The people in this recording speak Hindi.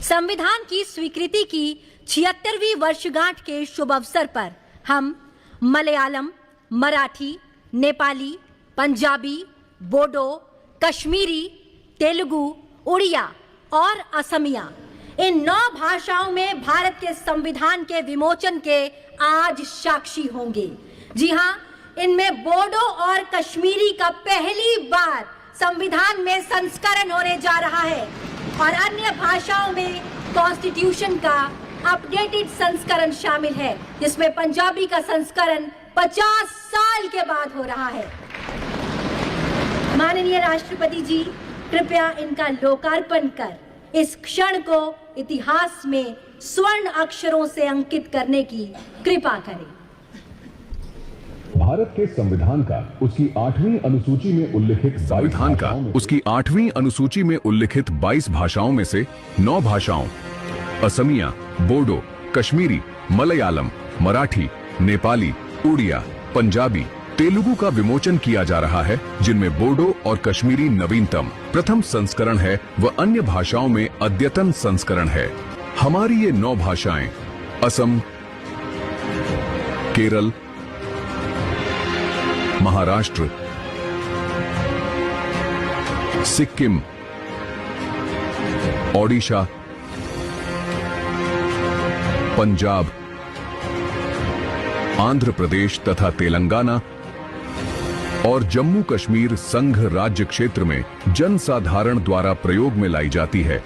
संविधान की स्वीकृति की 76वीं वर्षगांठ के शुभ अवसर पर हम मलयालम, मराठी, नेपाली, पंजाबी, बोडो, कश्मीरी, तेलुगु, उड़िया और असमिया इन 9 भाषाओं में भारत के संविधान के विमोचन के आज साक्षी होंगे। जी हाँ, इनमें बोडो और कश्मीरी का पहली बार संविधान में संस्करण होने जा रहा है और अन्य भाषाओं में कॉन्स्टिट्यूशन का अपडेटेड संस्करण शामिल है, जिसमें पंजाबी का संस्करण 50 साल के बाद हो रहा है। माननीय राष्ट्रपति जी, कृपया इनका लोकार्पण कर इस क्षण को इतिहास में स्वर्ण अक्षरों से अंकित करने की कृपा करें। भारत के संविधान का उसकी 8वीं अनुसूची में उल्लिखित 22 भाषाओं में से 9 भाषाओं असमिया, बोडो, कश्मीरी, मलयालम, मराठी, नेपाली, उड़िया, पंजाबी, तेलुगु का विमोचन किया जा रहा है, जिनमें बोडो और कश्मीरी नवीनतम प्रथम संस्करण है व अन्य भाषाओं में अद्यतन संस्करण है। हमारी ये 9 भाषाएं असम, केरल, महाराष्ट्र, सिक्किम, ओडिशा, पंजाब, आंध्र प्रदेश तथा तेलंगाना और जम्मू कश्मीर संघ राज्य क्षेत्र में जनसाधारण द्वारा प्रयोग में लाई जाती है।